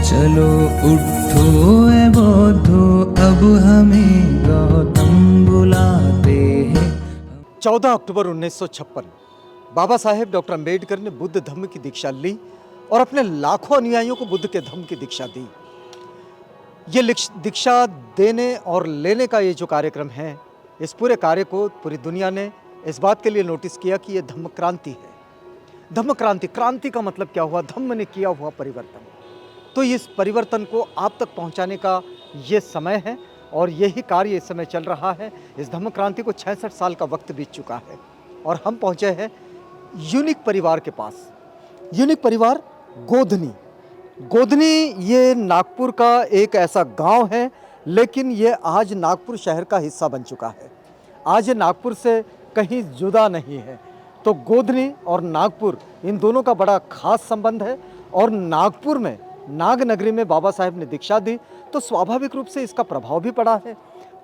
चलो उठो ए बौद्धो, अब हमें गौतम बुलाते हैं। 14 अक्टूबर 1956 बाबा साहेब डॉक्टर अंबेडकर ने बुद्ध धम्म की दीक्षा ली और अपने लाखों अनुयायियों को बुद्ध के धम्म की दीक्षा दी। ये दीक्षा देने और लेने का ये जो कार्यक्रम है, इस पूरे कार्य को पूरी दुनिया ने इस बात के लिए नोटिस किया कि ये धम्म क्रांति है। धम्म क्रांति, क्रांति का मतलब क्या हुआ? धम्म ने किया हुआ परिवर्तन। तो इस परिवर्तन को आप तक पहुंचाने का ये समय है और यही कार्य इस समय चल रहा है। इस धम्म क्रांति को 66 साल का वक्त बीत चुका है और हम पहुंचे हैं यूनिक परिवार के पास। यूनिक परिवार गोधनी। गोधनी ये नागपुर का एक ऐसा गांव है, लेकिन ये आज नागपुर शहर का हिस्सा बन चुका है। आज ये नागपुर से कहीं जुदा नहीं है। तो गोधनी और नागपुर, इन दोनों का बड़ा खास संबंध है और नागपुर में, नाग नगरी में बाबा साहेब ने दीक्षा दी, तो स्वाभाविक रूप से इसका प्रभाव भी पड़ा है।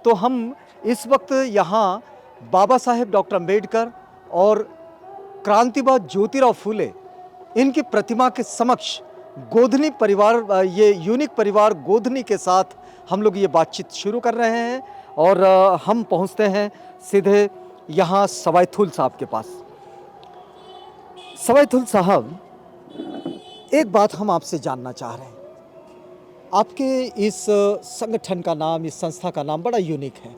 तो हम इस वक्त यहाँ बाबा साहेब डॉक्टर अंबेडकर और क्रांतिबाज ज्योतिराव फूले, इनकी प्रतिमा के समक्ष गोधनी परिवार, ये यूनिक परिवार गोधनी के साथ हम लोग ये बातचीत शुरू कर रहे हैं और हम पहुँचते हैं सीधे यहाँ सवाईथुल साहब के पास। सवाईथुल साहब, एक बात हम आपसे जानना चाह रहे हैं। आपके इस संगठन का नाम, इस संस्था का नाम बड़ा यूनिक है,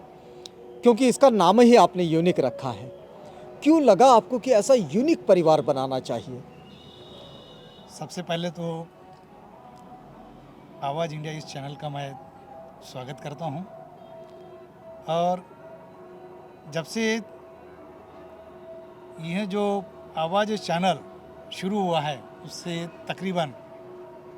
क्योंकि इसका नाम ही आपने यूनिक रखा है। क्यों लगा आपको कि ऐसा यूनिक परिवार बनाना चाहिए? सबसे पहले तो आवाज़ इंडिया इस चैनल का मैं स्वागत करता हूं और जब से यह जो आवाज़ चैनल शुरू हुआ है, उससे तकरीबन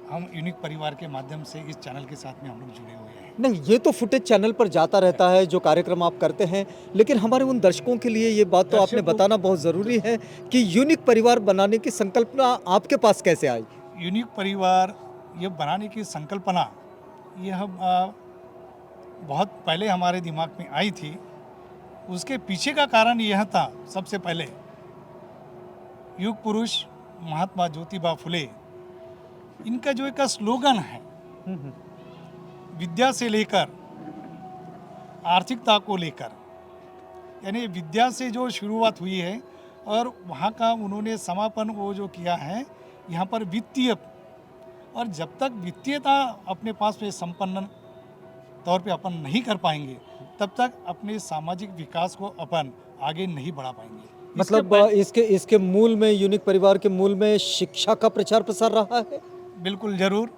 हम यूनिक परिवार के माध्यम से इस चैनल के साथ में हम लोग जुड़े हुए हैं। नहीं, ये तो फुटेज चैनल पर जाता रहता है जो कार्यक्रम आप करते हैं, लेकिन हमारे उन दर्शकों के लिए ये बात तो आपने बताना बहुत ज़रूरी है कि यूनिक परिवार बनाने की संकल्पना आपके पास कैसे आई? यूनिक परिवार ये बनाने की संकल्पना यह बहुत पहले हमारे दिमाग में आई थी। उसके पीछे का कारण यह था, सबसे पहले युग पुरुष महात्मा ज्योतिबा फुले, इनका जो एक स्लोगन है, विद्या से लेकर आर्थिकता को लेकर, यानी विद्या से जो शुरुआत हुई है और वहाँ का उन्होंने समापन वो जो किया है यहाँ पर वित्तीय, और जब तक वित्तीयता अपने पास में संपन्न तौर पे अपन नहीं कर पाएंगे, तब तक अपने सामाजिक विकास को अपन आगे नहीं बढ़ा पाएंगे। मतलब इसके मूल में, यूनिक परिवार के मूल में शिक्षा का प्रचार प्रसार रहा है? बिल्कुल ज़रूर,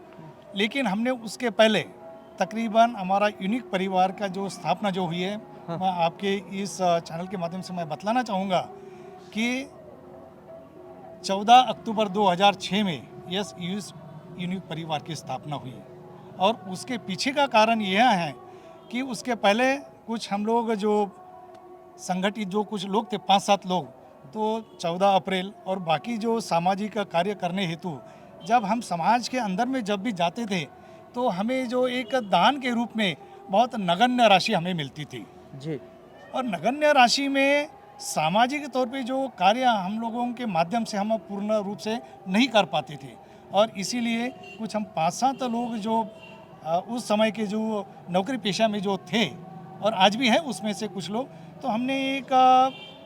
लेकिन हमने उसके पहले तकरीबन हमारा यूनिक परिवार का जो स्थापना जो हुई है, हाँ। मैं आपके इस चैनल के माध्यम से मैं बतलाना चाहूँगा कि 14 अक्टूबर 2006 में इस यूनिक परिवार की स्थापना हुई और उसके पीछे का कारण यह है कि उसके पहले कुछ हम लोग जो संगठित जो कुछ लोग थे, 5-7 लोग, तो 14 अप्रैल और बाकी जो सामाजिक कार्य करने हेतु जब हम समाज के अंदर में जब भी जाते थे, तो हमें जो एक दान के रूप में बहुत नगण्य राशि हमें मिलती थी जी। और नगण्य राशि में सामाजिक तौर पे जो कार्य हम लोगों के माध्यम से हम पूर्ण रूप से नहीं कर पाते थे और इसीलिए कुछ हम 5-7 लोग जो उस समय के जो नौकरी पेशा में जो थे और आज भी है उसमें से कुछ लोग, तो हमने एक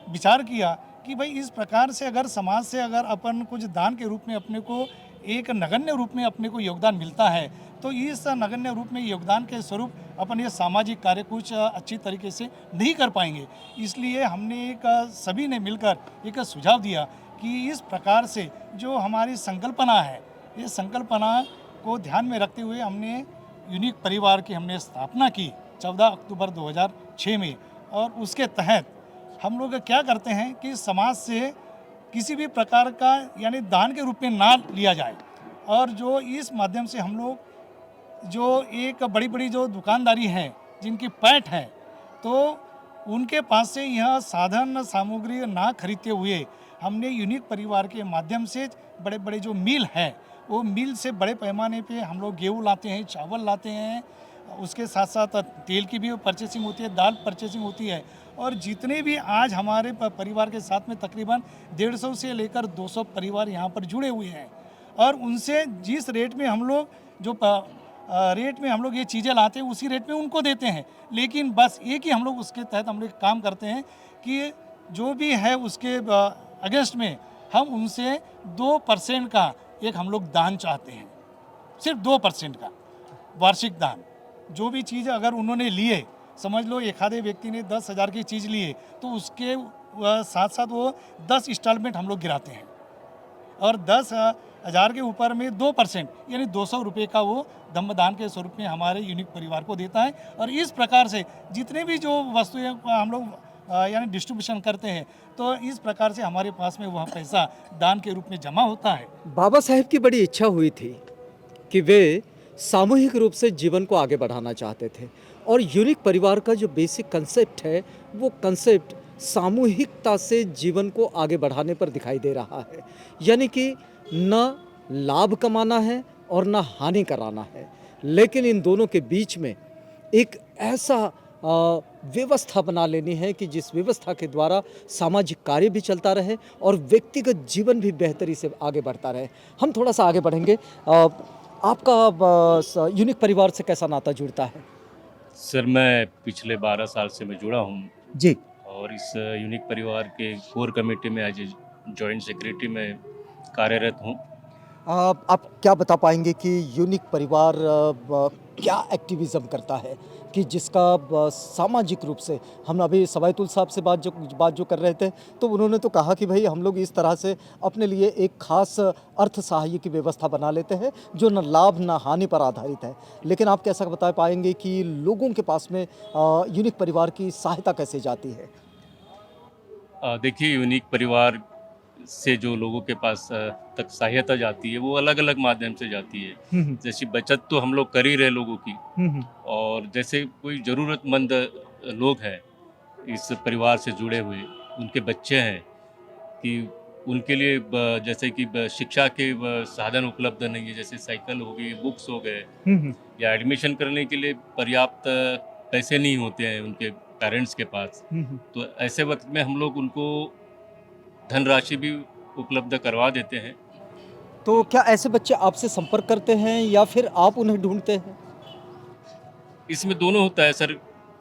विचार किया कि भाई इस प्रकार से अगर समाज से अगर अपन कुछ दान के रूप में अपने को एक नगण्य रूप में अपने को योगदान मिलता है, तो इस नगण्य रूप में योगदान के स्वरूप अपन ये सामाजिक कार्य कुछ अच्छी तरीके से नहीं कर पाएंगे। इसलिए हमने एक सभी ने मिलकर एक सुझाव दिया कि इस प्रकार से जो हमारी संकल्पना है, ये संकल्पना को ध्यान में रखते हुए हमने यूनिक परिवार की हमने स्थापना की 14 अक्टूबर 2006 में। और उसके तहत हम लोग क्या करते हैं कि समाज से किसी भी प्रकार का यानी दान के रूप में ना लिया जाए और जो इस माध्यम से हम लोग जो एक बड़ी बड़ी जो दुकानदारी है, जिनकी पैठ है, तो उनके पास से यह साधन सामग्री ना खरीदते हुए हमने यूनिक परिवार के माध्यम से बड़े बड़े जो मिल है, वो मिल से बड़े पैमाने पे हम लोग गेहूँ लाते हैं, चावल लाते हैं, उसके साथ साथ तेल की भी परचेसिंग होती है, दाल परचेसिंग होती है और जितने भी आज हमारे परिवार के साथ में तकरीबन 150 से लेकर 200 परिवार यहाँ पर जुड़े हुए हैं और उनसे जिस रेट में हम लोग जो रेट में हम लोग ये चीज़ें लाते हैं उसी रेट में उनको देते हैं। लेकिन बस एक ही हम लोग उसके तहत हम लोग काम करते हैं कि जो भी है उसके अगेंस्ट में हम उनसे 2% का एक हम लोग दान चाहते हैं, सिर्फ 2% का वार्षिक दान। जो भी चीज़ अगर उन्होंने लिए, समझ लो एक आधे व्यक्ति ने 10,000 की चीज़ लिए तो उसके साथ साथ वो 10 इंस्टॉलमेंट हम लोग गिराते हैं और 10,000 के ऊपर में 2% यानी 200 रुपये का वो धम्मदान के स्वरूप में हमारे यूनिक परिवार को देता है। और इस प्रकार से जितने भी जो वस्तुएं हम लोग यानी डिस्ट्रीब्यूशन करते हैं तो इस प्रकार से हमारे पास में वह पैसा दान के रूप में जमा होता है। बाबा साहेब की बड़ी इच्छा हुई थी कि वे सामूहिक रूप से जीवन को आगे बढ़ाना चाहते थे और यूनिक परिवार का जो बेसिक कंसेप्ट है वो कंसेप्ट सामूहिकता से जीवन को आगे बढ़ाने पर दिखाई दे रहा है। यानी कि न लाभ कमाना है और न हानि कराना है, लेकिन इन दोनों के बीच में एक ऐसा व्यवस्था बना लेनी है कि जिस व्यवस्था के द्वारा सामाजिक कार्य भी चलता रहे और व्यक्तिगत जीवन भी बेहतरी से आगे बढ़ता रहे। हम थोड़ा सा आगे बढ़ेंगे। आपका यूनिक परिवार से कैसा नाता जुड़ता है? सर मैं पिछले 12 साल से मैं जुड़ा हूँ जी। और इस यूनिक परिवार के कोर कमेटी में एज ए जॉइंट सेक्रेटरी में कार्यरत हूँ। आप क्या बता पाएंगे कि यूनिक परिवार क्या एक्टिविज़म करता है कि जिसका सामाजिक रूप से, हम अभी सवायतुल साहब से बात जो कर रहे थे तो उन्होंने तो कहा कि भाई हम लोग इस तरह से अपने लिए एक खास अर्थ सहाय्य की व्यवस्था बना लेते हैं जो न लाभ न हानि पर आधारित है। लेकिन आप कैसा बता पाएंगे कि लोगों के पास में यूनिक परिवार की सहायता कैसे जाती है? देखिए, यूनिक परिवार से जो लोगों के पास तक सहायता जाती है वो अलग अलग माध्यम से जाती है। जैसी बचत तो हम लोग कर ही रहे लोगों की, और जैसे कोई ज़रूरतमंद लोग हैं इस परिवार से जुड़े हुए, उनके बच्चे हैं कि उनके लिए जैसे कि शिक्षा के साधन उपलब्ध नहीं है, जैसे साइकिल हो गई, बुक्स हो गए, या एडमिशन करने के लिए पर्याप्त पैसे नहीं होते हैं उनके पेरेंट्स के पास, तो ऐसे वक्त में हम लोग उनको धनराशि भी उपलब्ध करवा देते हैं। तो क्या ऐसे बच्चे आपसे संपर्क करते हैं या फिर आप उन्हें ढूंढते हैं? इसमें दोनों होता है सर।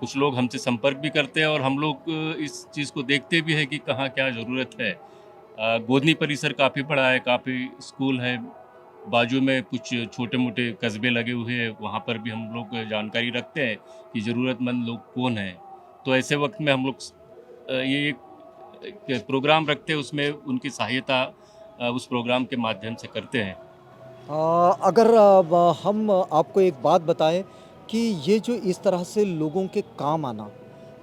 कुछ लोग हमसे संपर्क भी करते हैं और हम लोग इस चीज़ को देखते भी हैं कि कहाँ क्या ज़रूरत है। गोदनी परिसर काफ़ी बड़ा है, काफ़ी स्कूल है, बाजू में कुछ छोटे मोटे कस्बे लगे हुए हैं, वहाँ पर भी हम लोग जानकारी रखते हैं कि ज़रूरतमंद लोग कौन हैं। तो ऐसे वक्त में हम लोग ये एक प्रोग्राम रखते हैं, उसमें उनकी सहायता उस प्रोग्राम के माध्यम से करते हैं। अगर हम आपको एक बात बताएं कि ये जो इस तरह से लोगों के काम आना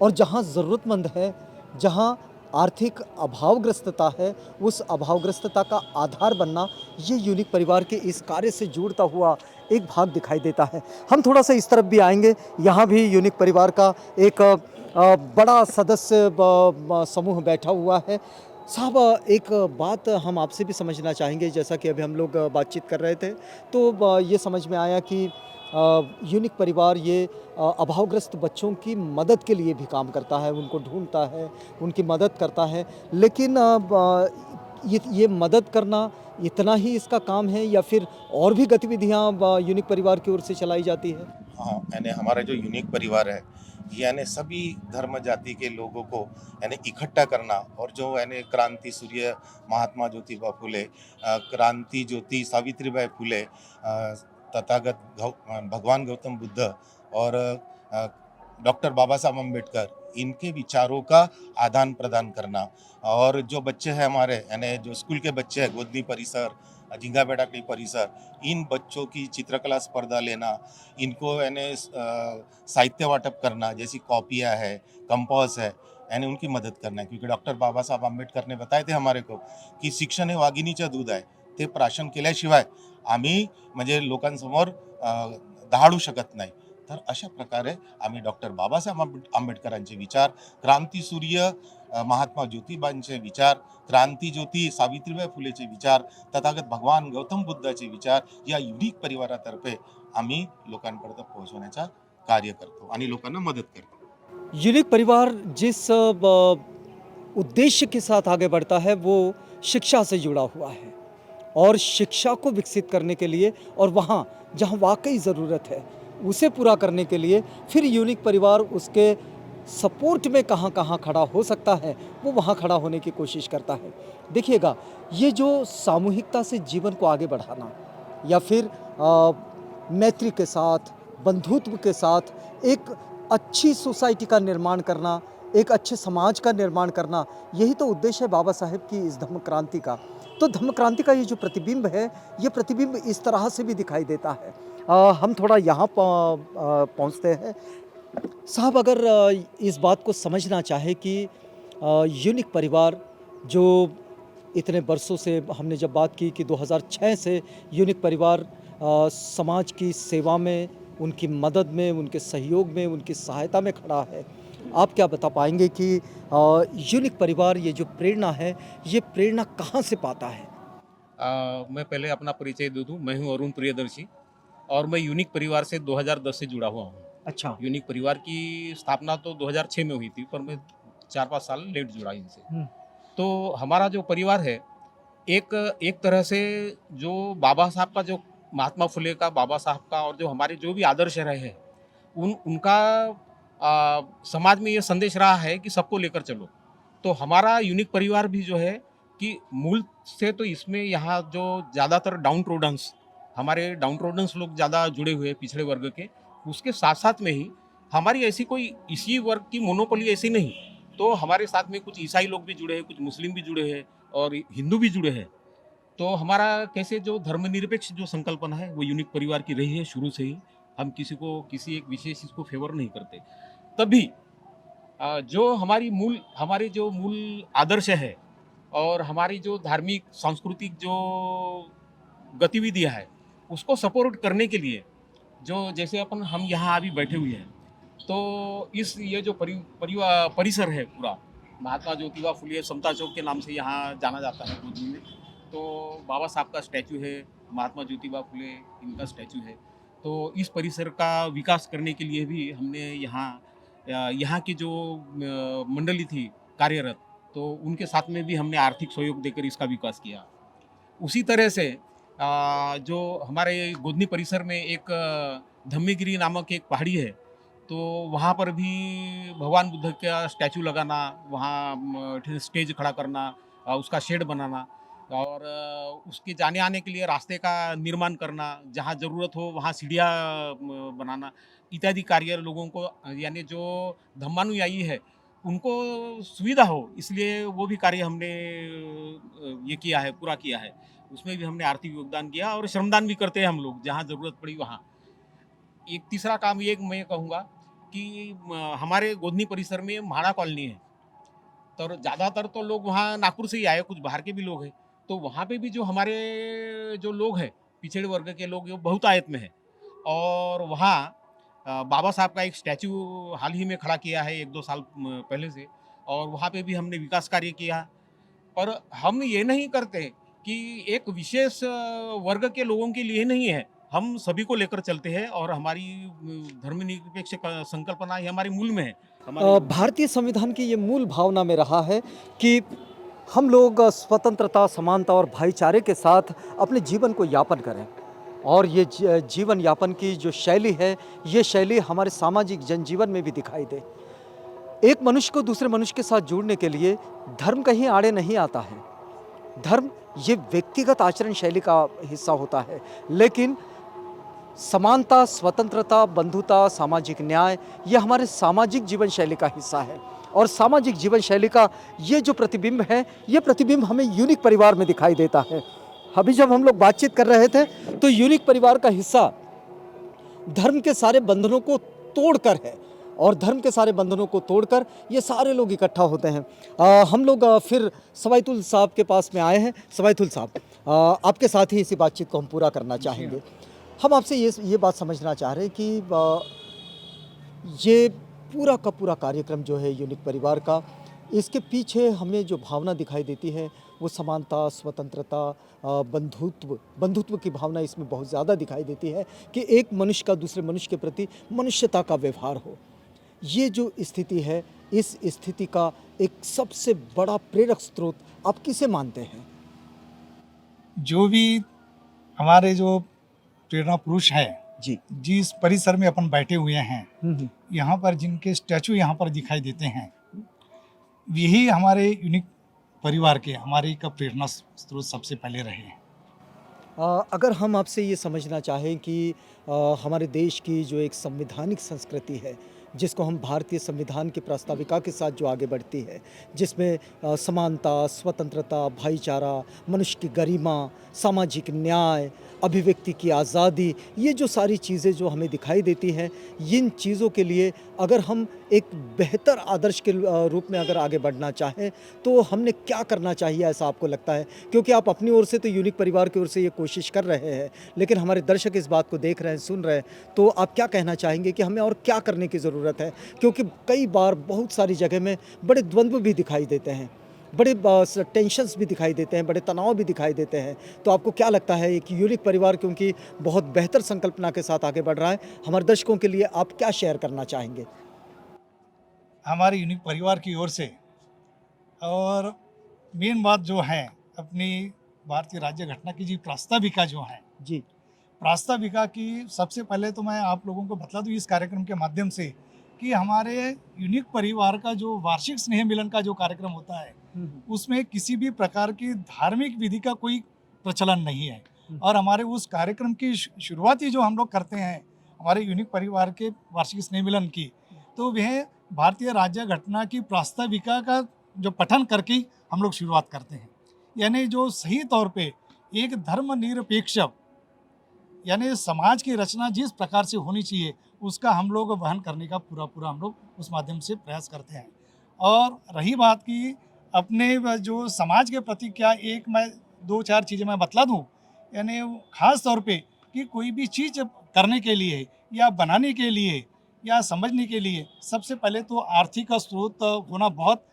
और जहाँ ज़रूरतमंद है, जहाँ आर्थिक अभावग्रस्तता है, उस अभावग्रस्तता का आधार बनना, ये यूनिक परिवार के इस कार्य से जुड़ता हुआ एक भाग दिखाई देता है। हम थोड़ा सा इस तरफ भी आएंगे। यहाँ भी यूनिक परिवार का एक बड़ा सदस्य समूह बैठा हुआ है। साहब, एक बात हम आपसे भी समझना चाहेंगे। जैसा कि अभी हम लोग बातचीत कर रहे थे तो ये समझ में आया कि यूनिक परिवार ये अभावग्रस्त बच्चों की मदद के लिए भी काम करता है, उनको ढूंढता है, उनकी मदद करता है। लेकिन ये मदद करना इतना ही इसका काम है या फिर और भी गतिविधियाँ यूनिक परिवार की ओर से चलाई जाती है? हाँ, यानी हमारा जो यूनिक परिवार है यानी सभी धर्म जाति के लोगों को यानी इकट्ठा करना, और जो यानी क्रांति सूर्य महात्मा ज्योतिबा फुले, क्रांति ज्योति सावित्रीबाई फुले, तथागत भगवान गौतम बुद्ध और डॉक्टर बाबा साहब अम्बेडकर, इनके विचारों का आदान प्रदान करना। और जो बच्चे हैं हमारे यानी जो स्कूल के बच्चे हैं, गोदनी परिसर, झिंगाबेड़ा के परिसर, इन बच्चों की चित्रकला स्पर्धा लेना, इनको यानी साहित्य वाटप करना, जैसी कॉपियाँ है, कंपास है, यानी उनकी मदत करना। क्योंकि डॉक्टर बाबा साहब आंबेडकर ने बताए थे हमारे को की शिक्षण हे वाघिणीचं दूध आहे, ते प्राशन केल्याशिवाय आम्ही म्हणजे लोकांसमोर दहाडू शकत नाही। तर अशा प्रकारे आम्ही डॉक्टर बाबासाहेब आंबेडकरांचे विचार, क्रांती सूर्य महात्मा ज्योतिबांचे विचार, क्रांती ज्योती सावित्रीबाई फुलेचे विचार, तथागत भगवान गौतम बुद्धाचे विचार या युनिक परिवारातर्फे आम्ही लोकांपर्यंत पोहोचवण्याचा कार्य करतो आणि लोकांना मदत करतो। यूनिक परिवार जिस उद्देश्य के साथ आगे बढ़ता है वो शिक्षा से जुड़ा हुआ है और शिक्षा को विकसित करने के लिए और वहाँ जहाँ वाकई ज़रूरत है उसे पूरा करने के लिए फिर यूनिक परिवार उसके सपोर्ट में कहाँ कहाँ खड़ा हो सकता है, वो वहाँ खड़ा होने की कोशिश करता है। देखिएगा, ये जो सामूहिकता से जीवन को आगे बढ़ाना या फिर मैत्री के साथ, बंधुत्व के साथ एक अच्छी सोसाइटी का निर्माण करना, एक अच्छे समाज का निर्माण करना, यही तो उद्देश्य है बाबा साहेब की इस धम्म क्रांति का। तो धम्म क्रांति का ये जो प्रतिबिंब है, ये प्रतिबिंब इस तरह से भी दिखाई देता है। हम थोड़ा यहाँ पहुँचते हैं। साहब, अगर इस बात को समझना चाहे कि यूनिक परिवार जो इतने बरसों से, हमने जब बात की कि 2006 से यूनिक परिवार समाज की सेवा में, उनकी मदद में, उनके सहयोग में, उनकी सहायता में खड़ा है, आप क्या बता पाएंगे कि यूनिक परिवार ये जो प्रेरणा है, ये प्रेरणा कहाँ से पाता है? मैं पहले अपना परिचय दे दूं। मैं हूं अरुण प्रियदर्शी और मैं यूनिक परिवार से 2010 से जुड़ा हुआ हूं। अच्छा। यूनिक परिवार की स्थापना तो 2006 में हुई थी, पर मैं 4-5 साल लेट जुड़ा इनसे। तो हमारा जो परिवार है, एक तरह से जो बाबा साहब का, जो महात्मा फुले का, बाबा साहब का, और जो हमारे जो भी आदर्श रहे हैं, उनका समाज में ये संदेश रहा है कि सबको लेकर चलो। तो हमारा यूनिक परिवार भी जो है कि मूल से तो इसमें यहाँ जो ज़्यादातर डाउन ट्रोडन्स, हमारे डाउन ट्रोडन्स लोग ज़्यादा जुड़े हुए हैं, पिछड़े वर्ग के। उसके साथ साथ में ही हमारी ऐसी कोई इसी वर्ग की मोनोपोली ऐसी नहीं, तो हमारे साथ में कुछ ईसाई लोग भी जुड़े हैं, कुछ मुस्लिम भी जुड़े हैं और हिंदू भी जुड़े हैं। तो हमारा कैसे जो धर्मनिरपेक्ष जो संकल्पना है वो यूनिक परिवार की रही है शुरू से ही। हम किसी को किसी एक विशेष इसको फेवर नहीं करते। तभी जो हमारे जो मूल आदर्श है और हमारी जो धार्मिक सांस्कृतिक जो गतिविधियां है, उसको सपोर्ट करने के लिए जो जैसे हम यहाँ अभी बैठे हुए हैं, तो ये जो परिसर है पूरा, महात्मा ज्योतिबा फुले समता चौक के नाम से यहाँ जाना जाता है गोदनी में। तो बाबा साहब का स्टैचू है, महात्मा ज्योतिबा फुले इनका स्टैचू है। तो इस परिसर का विकास करने के लिए भी हमने यहाँ की जो मंडली थी कार्यरत, तो उनके साथ में भी हमने आर्थिक सहयोग देकर इसका विकास किया। उसी तरह से जो हमारे गोदनी परिसर में एक धम्मीगिरी नामक एक पहाड़ी है, तो वहाँ पर भी भगवान बुद्ध का स्टैचू लगाना, वहाँ स्टेज खड़ा करना, उसका शेड बनाना और उसके जाने आने के लिए रास्ते का निर्माण करना, जहाँ ज़रूरत हो वहाँ सीढ़ियाँ बनाना इत्यादि कार्य लोगों को, यानी जो धम्मानुयायी है उनको सुविधा हो, इसलिए वो भी कार्य हमने ये किया है, पूरा किया है। उसमें भी हमने आर्थिक योगदान किया और श्रमदान भी करते हैं हम लोग, जहाँ ज़रूरत पड़ी वहाँ। एक तीसरा काम ये मैं कहूँगा कि हमारे गोदनी परिसर में म्हाड़ा कॉलोनी है, तो ज़्यादातर तो लोग वहाँ नागपुर से ही आए, कुछ बाहर के भी लोग हैं। तो वहाँ पे भी जो हमारे जो लोग हैं, पिछड़े वर्ग के लोग, वो बहुतायत में है। और वहाँ बाबा साहब का एक स्टैचू हाल ही में खड़ा किया है 1-2 साल पहले से, और वहाँ पे भी हमने विकास कार्य किया। पर हम ये नहीं करते कि एक विशेष वर्ग के लोगों के लिए नहीं है, हम सभी को लेकर चलते हैं और हमारी धर्मनिरपेक्ष संकल्पना ये हमारे मूल में है। भारतीय संविधान की ये मूल भावना में रहा है कि हम लोग स्वतंत्रता, समानता और भाईचारे के साथ अपने जीवन को यापन करें, और ये जीवन यापन की जो शैली है, ये शैली हमारे सामाजिक जनजीवन में भी दिखाई दे। एक मनुष्य को दूसरे मनुष्य के साथ जोड़ने के लिए धर्म कहीं आड़े नहीं आता है। धर्म ये व्यक्तिगत आचरण शैली का हिस्सा होता है, लेकिन समानता, स्वतंत्रता, बंधुता, सामाजिक न्याय, ये हमारे सामाजिक जीवन शैली का हिस्सा है। और सामाजिक जीवन शैली का ये जो प्रतिबिंब है, ये प्रतिबिंब हमें यूनिक परिवार में दिखाई देता है। अभी जब हम लोग बातचीत कर रहे थे, तो यूनिक परिवार का हिस्सा धर्म के सारे बंधनों को तोड़कर है, और धर्म के सारे बंधनों को तोड़कर ये सारे लोग इकट्ठा होते हैं। हम लोग फिर सवाईतुल साहब के पास में आए हैं। सवाईतुल साहब, आपके साथ ही इसी बातचीत को हम पूरा करना चाहेंगे। हम आपसे ये बात समझना चाह रहे हैं कि ये पूरा का पूरा कार्यक्रम जो है यूनिक परिवार का, इसके पीछे हमें जो भावना दिखाई देती है वो समानता, स्वतंत्रता, बंधुत्व की भावना इसमें बहुत ज़्यादा दिखाई देती है कि एक मनुष्य का दूसरे मनुष्य के प्रति मनुष्यता का व्यवहार हो। ये जो स्थिति है, इस स्थिति का एक सबसे बड़ा प्रेरक स्रोत आप किसे मानते हैं? जो भी हमारे जो प्रेरणा पुरुष है, जी। जिस परिसर में अपन बैठे हुए हैं, यहाँ पर जिनके स्टैचू यहाँ पर दिखाई देते हैं, यही हमारे यूनिक परिवार के हमारे का प्रेरणा स्रोत सबसे पहले रहे हैं। अगर हम आपसे ये समझना चाहें कि हमारे देश की जो एक संवैधानिक संस्कृति है, जिसको हम भारतीय संविधान की प्रास्ताविका के साथ जो आगे बढ़ती है, जिसमें समानता, स्वतंत्रता, भाईचारा, मनुष्य की गरिमा, सामाजिक न्याय, अभिव्यक्ति की आज़ादी, ये जो सारी चीज़ें जो हमें दिखाई देती हैं, इन चीज़ों के लिए अगर हम एक बेहतर आदर्श के रूप में अगर आगे बढ़ना चाहें, तो हमने क्या करना चाहिए ऐसा आपको लगता है? क्योंकि आप अपनी ओर से तो यूनिक परिवार की ओर से ये कोशिश कर रहे हैं, लेकिन हमारे दर्शक इस बात को देख रहे हैं, सुन रहे हैं, तो आप क्या कहना चाहेंगे कि हमें और क्या करने की ज़रूरत है? क्योंकि कई बार बहुत सारी जगह में बड़े द्वंद्व भी दिखाई देते हैं, बड़े टेंशन्स भी दिखाई देते हैं, बड़े तनाव भी दिखाई देते हैं। तो आपको क्या लगता है कि यूनिक परिवार क्योंकि बहुत बेहतर संकल्पना के साथ आगे बढ़ रहा है, हमारे दर्शकों के लिए आप क्या शेयर करना चाहेंगे? हमारे यूनिक परिवार की ओर से, और मेन बात जो है अपनी भारतीय राज्य घटना की जी प्रास्ताविका जो है, जी। प्रास्ताविका की सबसे पहले तो मैं आप लोगों को बतला दूँ इस कार्यक्रम के माध्यम से कि हमारे यूनिक परिवार का जो वार्षिक स्नेह मिलन का जो कार्यक्रम होता है, उसमें किसी भी प्रकार की धार्मिक विधि का कोई प्रचलन नहीं है। और हमारे उस कार्यक्रम की शुरुआती जो हम लोग करते हैं हमारे यूनिक परिवार के वार्षिक स्नेह मिलन की, तो वह भारतीय राज्य घटना की प्रास्ताविका का जो पठन करके हम लोग शुरुआत करते हैं। यानी जो सही तौर पे एक धर्मनिरपेक्ष यानी समाज की रचना जिस प्रकार से होनी चाहिए, उसका हम लोग वहन करने का पूरा हम लोग उस माध्यम से प्रयास करते हैं। और रही बात की अपने जो समाज के प्रति क्या, एक मैं 2-4 चीज़ें मैं बतला दूँ, यानी ख़ास तौर पे कि कोई भी चीज़ करने के लिए या बनाने के लिए या समझने के लिए सबसे पहले तो आर्थिक स्रोत होना बहुत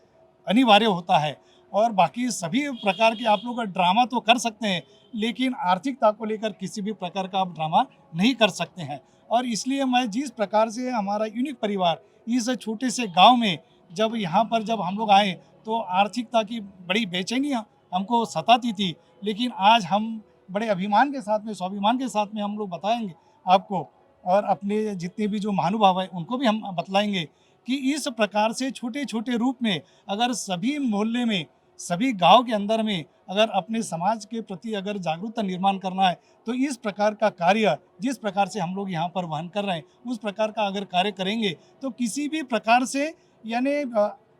अनिवार्य होता है। और बाकी सभी प्रकार के आप लोग ड्रामा तो कर सकते हैं, लेकिन आर्थिकता को लेकर किसी भी प्रकार का आप ड्रामा नहीं कर सकते हैं। और इसलिए मैं जिस प्रकार से हमारा यूनिक परिवार इस छोटे से गांव में जब यहाँ पर जब हम लोग आए, तो आर्थिकता की बड़ी बेचैनी हमको सताती थी, लेकिन आज हम बड़े अभिमान के साथ में, स्वाभिमान के साथ में हम लोग बताएंगे आपको, और अपने जितने भी जो महानुभाव हैं उनको भी हम बतलाएंगे कि इस प्रकार से छोटे छोटे रूप में अगर सभी मोहल्ले में, सभी गांव के अंदर में अगर अपने समाज के प्रति अगर जागरूकता निर्माण करना है, तो इस प्रकार का कार्य जिस प्रकार से हम लोग यहाँ पर वहन कर रहे हैं, उस प्रकार का अगर कार्य करेंगे तो किसी भी प्रकार से यानी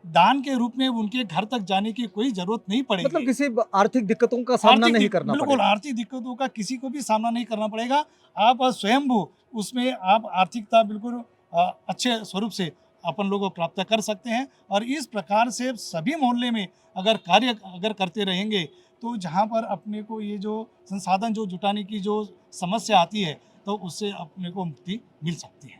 दान के रूप में उनके घर तक जाने की कोई जरूरत नहीं पड़ेगी। मतलब किसी आर्थिक दिक्कतों का सामना नहीं करना बिल्कुल पड़ेगा। आर्थिक दिक्कतों का किसी को भी सामना नहीं करना पड़ेगा। आप स्वयंभू उसमें आप आर्थिकता बिल्कुल अच्छे स्वरूप से अपन लोग प्राप्त कर सकते हैं। और इस प्रकार से सभी मोहल्ले में अगर कार्य अगर करते रहेंगे, तो जहाँ पर अपने को ये जो संसाधन जो जुटाने की जो समस्या आती है, तो उससे अपने को मुक्ति मिल सकती है।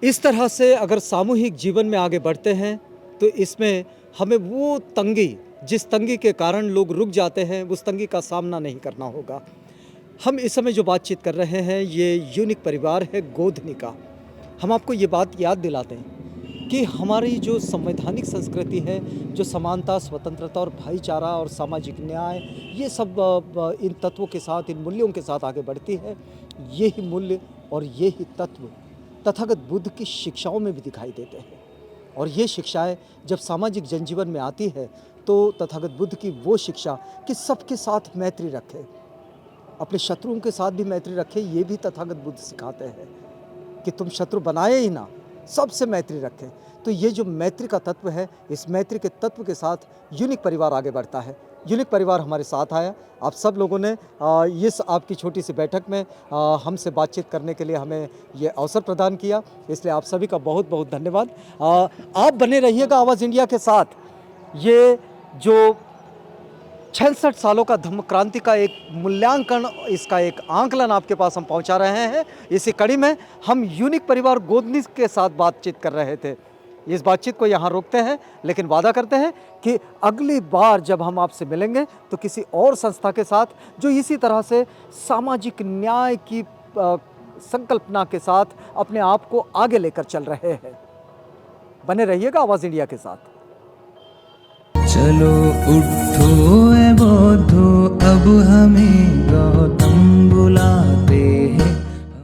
इस तरह से अगर सामूहिक जीवन में आगे बढ़ते हैं, तो इसमें हमें वो तंगी, जिस तंगी के कारण लोग रुक जाते हैं, उस तंगी का सामना नहीं करना होगा। हम इस समय जो बातचीत कर रहे हैं, ये यूनिक परिवार है गोधनी का। हम आपको ये बात याद दिलाते हैं कि हमारी जो संवैधानिक संस्कृति है, जो समानता, स्वतंत्रता और भाईचारा और सामाजिक न्याय, ये सब इन तत्वों के साथ, इन मूल्यों के साथ आगे बढ़ती है। ये ही मूल्य और ये ही तत्व तथागत बुद्ध की शिक्षाओं में भी दिखाई देते हैं। और ये शिक्षाएं जब सामाजिक जनजीवन में आती है, तो तथागत बुद्ध की वो शिक्षा कि सबके साथ मैत्री रखें, अपने शत्रुओं के साथ भी मैत्री रखें, ये भी तथागत बुद्ध सिखाते हैं कि तुम शत्रु बनाए ही ना, सबसे मैत्री रखें। तो ये जो मैत्री का तत्व है, इस मैत्री के तत्व के साथ यूनिक परिवार आगे बढ़ता है। यूनिक परिवार हमारे साथ आया। आप सब लोगों ने इस आपकी छोटी सी बैठक में हमसे बातचीत करने के लिए हमें ये अवसर प्रदान किया, इसलिए आप सभी का बहुत बहुत धन्यवाद। आप बने रहिएगा आवाज़ इंडिया के साथ। ये जो 66 सालों का धम्म क्रांति का एक मूल्यांकन, इसका एक आंकलन आपके पास हम पहुंचा रहे हैं। इसी कड़ी में हम यूनिक परिवार गोधनी के साथ बातचीत कर रहे थे। इस बातचीत को यहाँ रोकते हैं, लेकिन वादा करते हैं कि अगली बार जब हम आपसे मिलेंगे तो किसी और संस्था के साथ जो इसी तरह से सामाजिक न्याय की संकल्पना के साथ अपने आप को आगे लेकर चल रहे हैं। बने रहिएगा आवाज़ इंडिया के साथ। चलो उठो ए बौद्धो, अब हमें गौतम